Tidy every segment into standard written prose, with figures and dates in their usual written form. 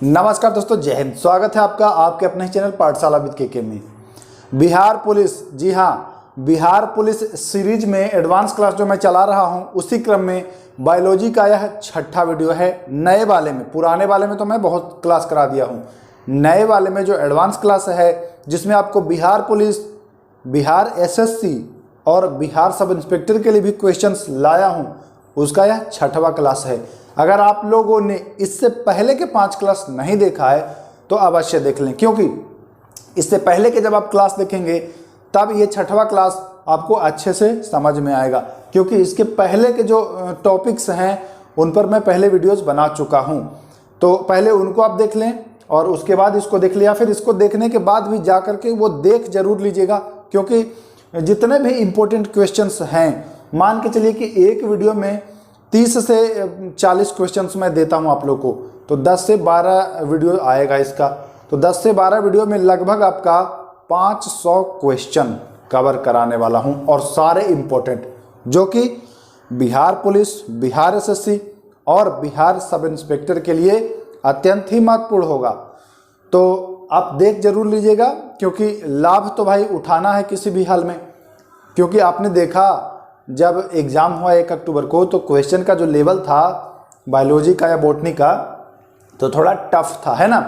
नमस्कार दोस्तों, जय हिंद। स्वागत है आपका आपके अपने ही चैनल पाठशाला विद के में। बिहार पुलिस, जी हाँ, बिहार पुलिस सीरीज में एडवांस क्लास जो मैं चला रहा हूं, उसी क्रम में बायोलॉजी का यह छठा वीडियो है। नए वाले में, पुराने वाले में तो मैं बहुत क्लास करा दिया हूं। नए वाले में जो एडवांस क्लास है, जिसमें आपको बिहार पुलिस, बिहार एसएससी और बिहार सब इंस्पेक्टर के लिए भी क्वेश्चंस लाया हूं, उसका यह छठवां क्लास है। अगर आप लोगों ने इससे पहले के 5 क्लास नहीं देखा है तो अवश्य देख लें, क्योंकि इससे पहले के जब आप क्लास देखेंगे तब ये छठवां क्लास आपको अच्छे से समझ में आएगा, क्योंकि इसके पहले के जो टॉपिक्स हैं उन पर मैं पहले वीडियोस बना चुका हूं। तो पहले उनको आप देख लें और उसके बाद इसको देख लिया। फिर इसको देखने के बाद भी जा करके वो देख जरूर लीजिएगा, क्योंकि जितने भी इम्पोर्टेंट क्वेश्चंस हैं, मान के चलिए कि एक वीडियो में 30 से 40 क्वेश्चंस मैं देता हूं आप लोग को, तो 10 से 12 वीडियो आएगा इसका। तो 10 से 12 वीडियो में लगभग आपका 500 क्वेश्चन कवर कराने वाला हूं, और सारे इम्पोर्टेंट, जो कि बिहार पुलिस, बिहार एसएससी और बिहार सब इंस्पेक्टर के लिए अत्यंत ही महत्वपूर्ण होगा। तो आप देख जरूर लीजिएगा, क्योंकि लाभ तो भाई उठाना है किसी भी हाल में। क्योंकि आपने देखा जब एग्ज़ाम हुआ 1 अक्टूबर को, तो क्वेश्चन का जो लेवल था बायोलॉजी का या बॉटनी का, तो थोड़ा टफ था, है ना।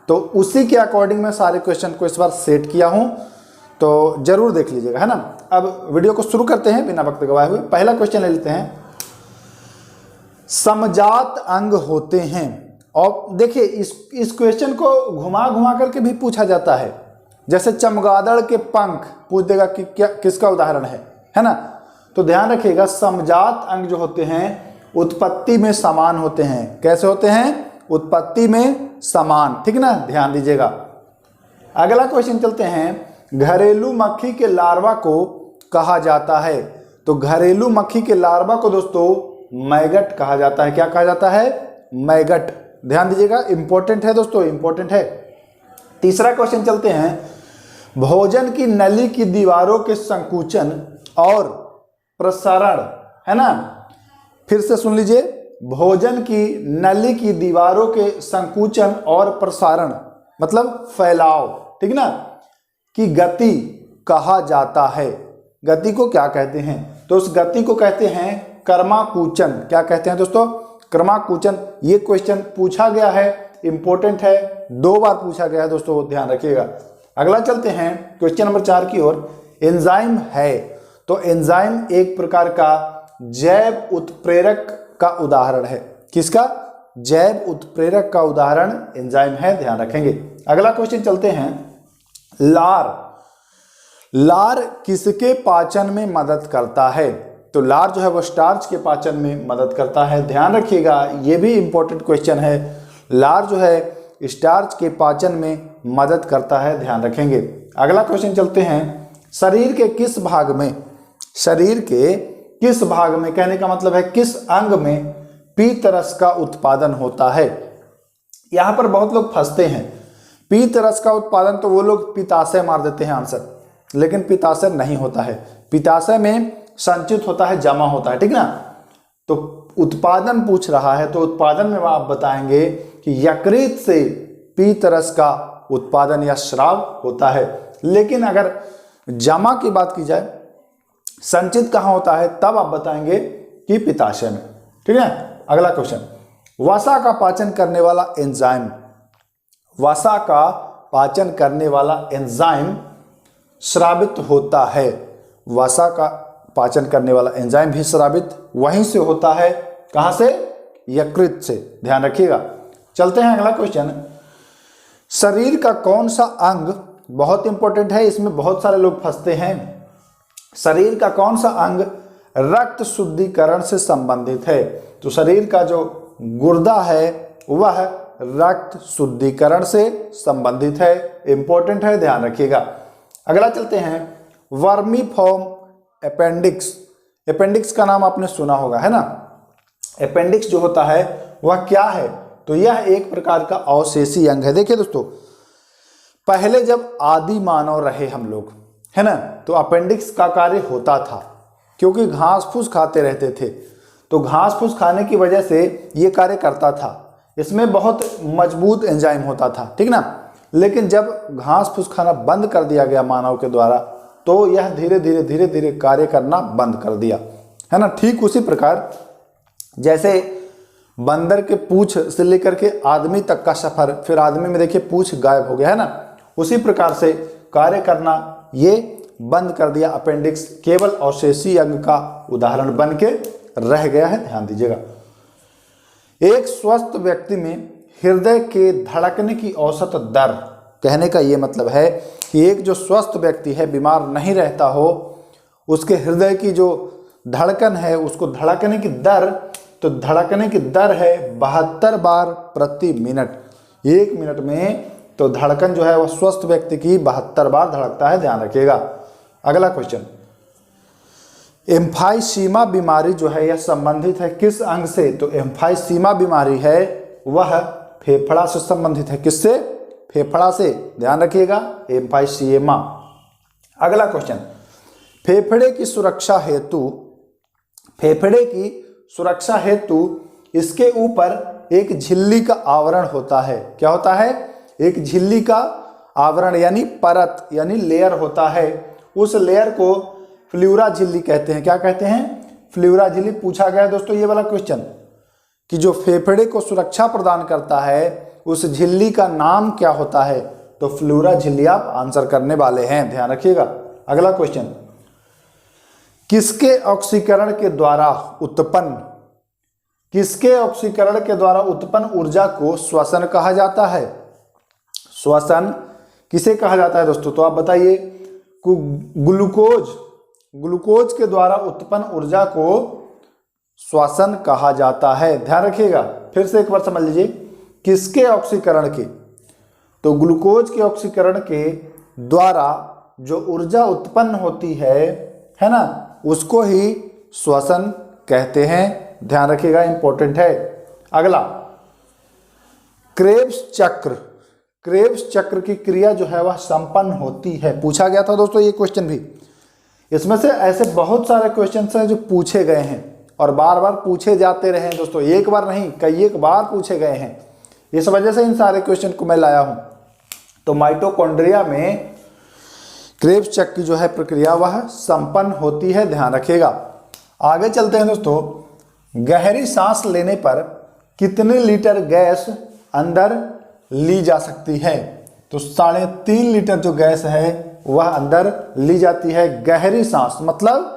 तो उसी के अकॉर्डिंग मैं सारे क्वेश्चन को इस बार सेट किया हूं, तो जरूर देख लीजिएगा, है ना। अब वीडियो को शुरू करते हैं बिना वक्त गवाए हुए। पहला क्वेश्चन ले लेते हैं। समजात अंग होते हैं, और देखिए इस क्वेश्चन को घुमा घुमा करके भी पूछा जाता है। जैसे चमगादड़ के पंख पूछ देगा कि क्या किसका उदाहरण है ना। तो ध्यान रखिएगा, समजात अंग जो होते हैं उत्पत्ति में समान होते हैं। कैसे होते हैं? उत्पत्ति में समान, ठीक ना, ध्यान दीजिएगा। अगला क्वेश्चन चलते हैं। घरेलू मक्खी के लार्वा को कहा जाता है। तो घरेलू मक्खी के लार्वा को दोस्तों मैगट कहा जाता है। क्या कहा जाता है? मैगट। ध्यान दीजिएगा, इंपॉर्टेंट है दोस्तों, इंपॉर्टेंट है। तीसरा क्वेश्चन चलते हैं। भोजन की नली की दीवारों के संकुचन और प्रसारण, है ना, फिर से सुन लीजिए। भोजन की नली की दीवारों के संकुचन और प्रसारण मतलब फैलाव, ठीक ना, की गति कहा जाता है। गति को क्या कहते हैं? तो उस गति को कहते हैं कर्माकुचन। क्या कहते हैं दोस्तों? कर्माकुचन। ये क्वेश्चन पूछा गया है, इंपॉर्टेंट है, 2 बार पूछा गया है दोस्तों, ध्यान रखिएगा। अगला चलते हैं क्वेश्चन नंबर 4 की ओर। एंजाइम है। तो एंजाइम एक प्रकार का जैव उत्प्रेरक का उदाहरण है। किसका? जैव उत्प्रेरक का उदाहरण एंजाइम है, ध्यान रखेंगे। अगला क्वेश्चन चलते हैं। लार। लार किसके पाचन में मदद करता है? तो लार जो है वो स्टार्च के पाचन में मदद करता है, ध्यान रखिएगा, ये भी इंपॉर्टेंट क्वेश्चन है। लार जो है स्टार्च के पाचन में मदद करता है, ध्यान रखेंगे। अगला क्वेश्चन चलते हैं। शरीर के किस भाग में, शरीर के किस भाग में, कहने का मतलब है किस अंग में पीत रस का उत्पादन होता है? यहां पर बहुत लोग फंसते हैं। पीत रस का उत्पादन तो वो लोग पित्ताशय मार देते हैं आंसर, लेकिन पित्ताशय नहीं होता है। पित्ताशय में संचित होता है, जमा होता है, ठीक ना। तो उत्पादन पूछ रहा है, तो उत्पादन में आप बताएंगे कि यकृत से पीत रस का उत्पादन या स्राव होता है। लेकिन अगर जमा की बात की जाए, संचित कहां होता है, तब आप बताएंगे कि पित्ताशय में, ठीक है। अगला क्वेश्चन। वसा का पाचन करने वाला एंजाइम, वसा का पाचन करने वाला एंजाइम स्रावित होता है। वसा का पाचन करने वाला एंजाइम भी स्रावित वहीं से होता है। कहां से? यकृत से, ध्यान रखिएगा। चलते हैं अगला क्वेश्चन। शरीर का कौन सा अंग, बहुत इंपॉर्टेंट है, इसमें बहुत सारे लोग फंसते हैं। शरीर का कौन सा अंग रक्त शुद्धिकरण से संबंधित है? तो शरीर का जो गुर्दा है वह रक्त शुद्धिकरण से संबंधित है, इंपॉर्टेंट है, ध्यान रखिएगा। अगला चलते हैं। Vermiform appendix. अपेंडिक्स का नाम आपने सुना होगा, है ना। अपेंडिक्स जो होता है वह क्या है? तो यह एक प्रकार का अवशेषी अंग है। देखिए दोस्तों, पहले जब आदि मानव रहे हम लोग, है ना, तो अपेंडिक्स का कार्य होता था, क्योंकि घास फूस खाते रहते थे। तो घास फूस खाने की वजह से ये कार्य करता था। इसमें बहुत मजबूत एंजाइम होता था, ठीक ना। लेकिन जब घास फूस खाना बंद कर दिया गया मानव के द्वारा तो यह धीरे धीरे कार्य करना बंद कर दिया, है ना। ठीक उसी प्रकार जैसे बंदर के पूंछ से लेकर के आदमी तक का सफर, फिर आदमी में देखिए पूंछ गायब हो गया, है ना। उसी प्रकार से कार्य करना ये बंद कर दिया अपेंडिक्स, केवल अवशेषी अंग का उदाहरण बन के रह गया है, ध्यान दीजिएगा। एक स्वस्थ व्यक्ति में हृदय के धड़कने की औसत दर, कहने का ये मतलब है कि एक जो स्वस्थ व्यक्ति है, बीमार नहीं रहता हो, उसके हृदय की जो धड़कन है, उसको धड़कने की दर, तो धड़कने की दर है 72 बार प्रति मिनट। 1 मिनट में तो धड़कन जो है वह स्वस्थ व्यक्ति की 72 बार धड़कता है, ध्यान रखिएगा। अगला क्वेश्चन, एम्फाइसीमा बीमारी जो है यह संबंधित है किस अंग से? तो एम्फाइसीमा बीमारी है वह फेफड़ा से संबंधित है। किससे? फेफड़ा से, ध्यान रखिएगा, एम्फाइसीमा। अगला क्वेश्चन, फेफड़े की सुरक्षा हेतु इसके ऊपर एक झिल्ली का आवरण होता है। क्या होता है? एक झिल्ली का आवरण यानी परत यानी लेयर होता है। उस लेयर को फ्लूरा झिल्ली कहते हैं। क्या कहते हैं? फ्लूरा झिल्ली। पूछा गया है दोस्तों ये वाला क्वेश्चन कि जो फेफड़े को सुरक्षा प्रदान करता है उस झिल्ली का नाम क्या होता है? तो फ्लूरा झिल्ली आप आंसर करने वाले हैं, ध्यान रखिएगा। अगला क्वेश्चन, किसके ऑक्सीकरण के द्वारा उत्पन्न ऊर्जा को श्वसन कहा जाता है? श्वसन किसे कहा जाता है दोस्तों? तो आप बताइए। ग्लूकोज के द्वारा उत्पन्न ऊर्जा को श्वसन कहा जाता है, ध्यान रखिएगा। फिर से एक बार समझ लीजिए, किसके ऑक्सीकरण के? तो ग्लूकोज के ऑक्सीकरण के द्वारा जो ऊर्जा उत्पन्न होती है ना, उसको ही श्वसन कहते हैं, ध्यान रखिएगा, इंपॉर्टेंट है। अगला, क्रेब्स चक्र की क्रिया जो है वह संपन्न होती है। पूछा गया था दोस्तों ये क्वेश्चन भी। इसमें से ऐसे बहुत सारे क्वेश्चन हैं जो पूछे गए हैं और बार बार पूछे जाते रहे हैं दोस्तों, एक बार नहीं कई एक बार पूछे गए हैं। इस वजह से इन सारे क्वेश्चन को मैं लाया हूं। तो माइटोकॉन्ड्रिया में क्रेब्स चक्र की जो है प्रक्रिया वह संपन्न होती है, ध्यान रखिएगा। आगे चलते हैं दोस्तों। गहरी सांस लेने पर कितने लीटर गैस अंदर ली जा सकती है? तो 3.5 लीटर जो गैस है वह अंदर ली जाती है। गहरी सांस मतलब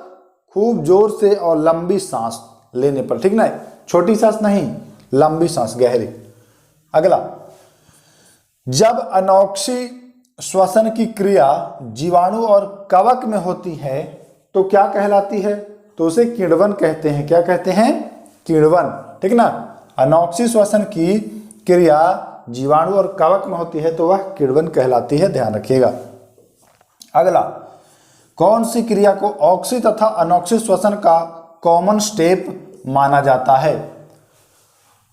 खूब जोर से और लंबी सांस लेने पर, ठीक ना, छोटी सांस नहीं, लंबी सांस, गहरी। अगला, जब अनोक्सी श्वसन की क्रिया जीवाणु और कवक में होती है तो क्या कहलाती है? तो उसे किण्वन कहते हैं। क्या कहते हैं? किण्वन, ठीक ना। अनोक्सी श्वसन की क्रिया जीवाणु और कवक में होती है तो वह किण्वन कहलाती है, ध्यान रखिएगा। अगला, कौन सी क्रिया को ऑक्सी तथा अनोक्सी श्वसन का कॉमन स्टेप माना जाता है?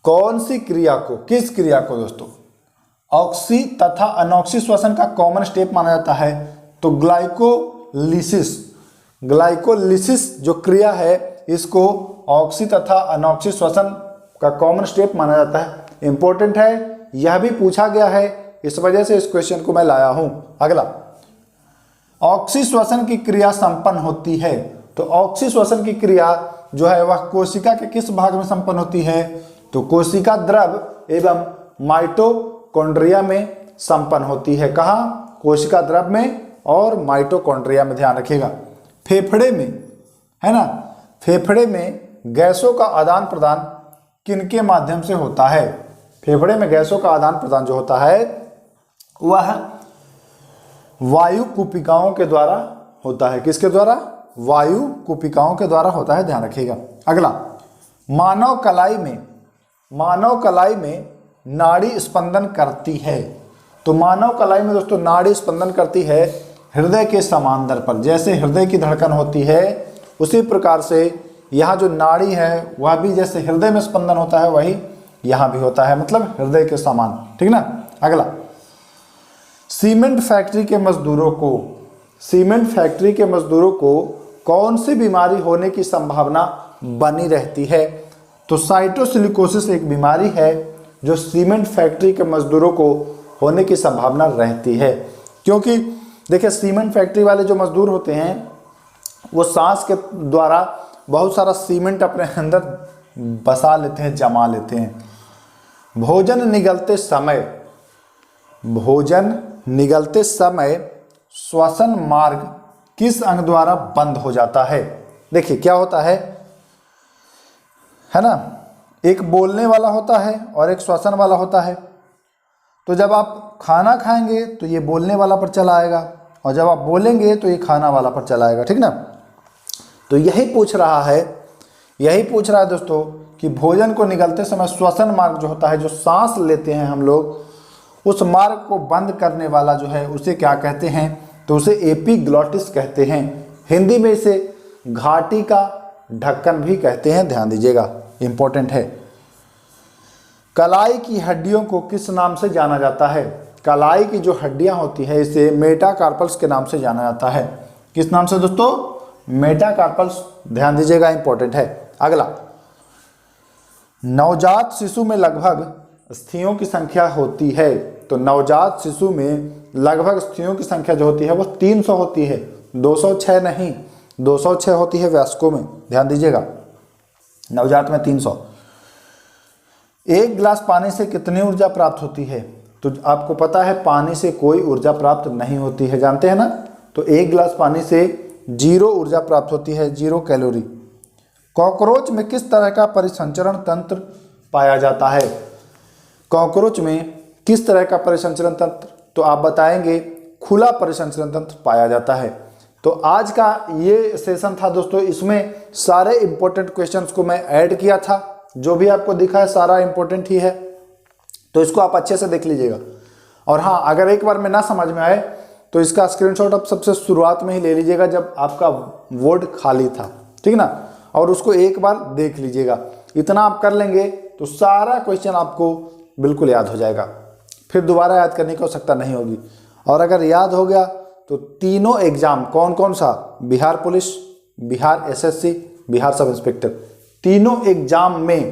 कौन सी क्रिया को, किस क्रिया को दोस्तों ऑक्सी तथा अनोक्सी श्वसन का कॉमन स्टेप माना जाता है? तो ग्लाइकोलिसिस जो क्रिया है इसको ऑक्सी तथा अनोक्सी श्वसन का कॉमन स्टेप माना जाता है। इंपॉर्टेंट है, यह भी पूछा गया है, इस वजह से इस क्वेश्चन को मैं लाया हूं। अगला, ऑक्सी श्वसन की क्रिया संपन्न होती है। तो ऑक्सी श्वसन की क्रिया जो है वह कोशिका के किस भाग में संपन्न होती है? तो कोशिका द्रव एवं माइटोकॉन्ड्रिया में संपन्न होती है। कहाँ? कोशिका द्रव में और माइटोकॉन्ड्रिया में, ध्यान रखिएगा। फेफड़े में, है ना, फेफड़े में गैसों का आदान प्रदान किनके माध्यम से होता है? फेफड़े में गैसों का आदान प्रदान जो होता है वह वायु कुपिकाओं के द्वारा होता है। किसके द्वारा? वायु कुपिकाओं के द्वारा होता है, ध्यान रखिएगा। अगला, मानव कलाई में नाड़ी स्पंदन करती है। तो मानव कलाई में दोस्तों नाड़ी स्पंदन करती है हृदय के समांतर पर। जैसे हृदय की धड़कन होती है उसी प्रकार से यहाँ जो नाड़ी है वह भी जैसे हृदय में स्पंदन होता है वही यहाँ भी होता है, मतलब हृदय के समान, ठीक ना। अगला, सीमेंट फैक्ट्री के मजदूरों को कौन सी बीमारी होने की संभावना बनी रहती है? तो साइटोसिलिकोसिस एक बीमारी है जो सीमेंट फैक्ट्री के मजदूरों को होने की संभावना रहती है। क्योंकि देखिए सीमेंट फैक्ट्री वाले जो मजदूर होते हैं वो सांस के द्वारा बहुत सारा सीमेंट अपने अंदर बसा लेते हैं, जमा लेते हैं। भोजन निगलते समय श्वसन मार्ग किस अंग द्वारा बंद हो जाता है? देखिए क्या होता है ना, एक बोलने वाला होता है और एक श्वसन वाला होता है। तो जब आप खाना खाएंगे तो ये बोलने वाला पर चला आएगा, और जब आप बोलेंगे तो ये खाना वाला पर चला आएगा, ठीक ना। तो यही पूछ रहा है दोस्तों कि भोजन को निगलते समय श्वसन मार्ग जो होता है, जो सांस लेते हैं हम लोग, उस मार्ग को बंद करने वाला जो है उसे क्या कहते हैं? तो उसे एपिग्लॉटिस कहते हैं। हिंदी में इसे घाटी का ढक्कन भी कहते हैं, ध्यान दीजिएगा, इंपॉर्टेंट है। कलाई की हड्डियों को किस नाम से जाना जाता है? कलाई की जो हड्डियां होती है इसे मेटाकार्पल्स के नाम से जाना जाता है। किस नाम से दोस्तों? मेटाकार्पल्स, ध्यान दीजिएगा, इंपॉर्टेंट है। अगला, नवजात शिशु में लगभग अस्थियों की संख्या होती है। तो नवजात शिशु में लगभग अस्थियों की संख्या जो होती है वो 300 होती है, 206 नहीं, 206 होती है वयस्कों में, ध्यान दीजिएगा, नवजात में 300। एक गिलास पानी से कितनी ऊर्जा प्राप्त होती है? तो आपको पता है पानी से कोई ऊर्जा प्राप्त नहीं होती है, जानते हैं ना। तो एक गिलास पानी से 0 ऊर्जा प्राप्त होती है, 0 कैलोरी। कॉकरोच में किस तरह का परिसंचरण तंत्र पाया जाता है? कॉकरोच में किस तरह का परिसंचरण तंत्र? तो आप बताएंगे खुला परिसंचरण तंत्र पाया जाता है। तो आज का ये सेशन था दोस्तों, इसमें सारे इंपॉर्टेंट क्वेश्चंस को मैं ऐड किया था। जो भी आपको दिखा है सारा इंपॉर्टेंट ही है, तो इसको आप अच्छे से देख लीजिएगा। और हाँ, अगर एक बार में ना समझ में आए तो इसका स्क्रीनशॉट आप सबसे शुरुआत में ही ले लीजिएगा जब आपका वर्ड खाली था, ठीक ना, और उसको एक बार देख लीजिएगा। इतना आप कर लेंगे तो सारा क्वेश्चन आपको बिल्कुल याद हो जाएगा, फिर दोबारा याद करने की आवश्यकता नहीं होगी। और अगर याद हो गया तो तीनों एग्जाम कौन कौन सा, Bihar police, Bihar SSC, Bihar sub inspector, तीनों एग्जाम में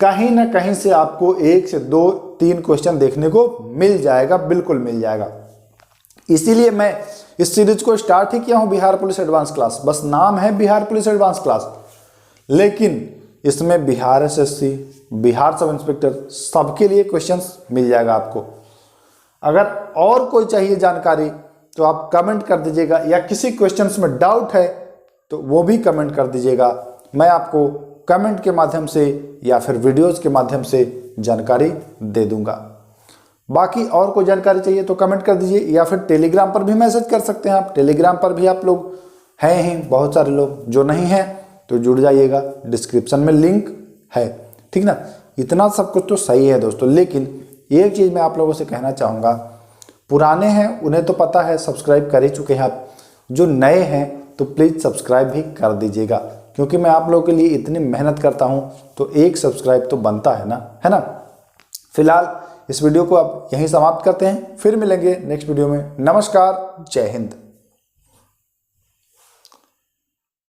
कहीं ना कहीं से आपको 1 से 2, 3 क्वेश्चन देखने को मिल जाएगा, बिल्कुल मिल जाएगा। इसीलिए मैं इस सीरीज को स्टार्ट ही किया हूं, बिहार पुलिस एडवांस क्लास। बस नाम है बिहार पुलिस एडवांस क्लास, लेकिन इसमें Bihar SSC, Bihar sub inspector सबके लिए क्वेश्चंस मिल जाएगा आपको। अगर और कोई चाहिए जानकारी तो आप कमेंट कर दीजिएगा, या किसी क्वेश्चंस में डाउट है तो वो भी कमेंट कर दीजिएगा। मैं आपको कमेंट के माध्यम से या फिर वीडियोस के माध्यम से जानकारी दे दूंगा। बाकी और कोई जानकारी चाहिए तो कमेंट कर दीजिए, या फिर टेलीग्राम पर भी मैसेज कर सकते हैं आप। टेलीग्राम पर भी आप लोग हैं ही बहुत सारे लोग, जो नहीं हैं तो जुड़ जाइएगा, डिस्क्रिप्शन में लिंक है, ठीक ना। इतना सब कुछ तो सही है दोस्तों, लेकिन एक चीज़ मैं आप लोगों से कहना चाहूँगा, पुराने हैं उन्हें तो पता है, सब्सक्राइब कर ही चुके हैं आप। जो नए हैं तो प्लीज़ सब्सक्राइब भी कर दीजिएगा, क्योंकि मैं आप लोगों के लिए इतनी मेहनत करता हूँ तो एक सब्सक्राइब तो बनता है ना। फिलहाल इस वीडियो को आप यहीं समाप्त करते हैं, फिर मिलेंगे नेक्स्ट वीडियो में। नमस्कार, जय हिंद।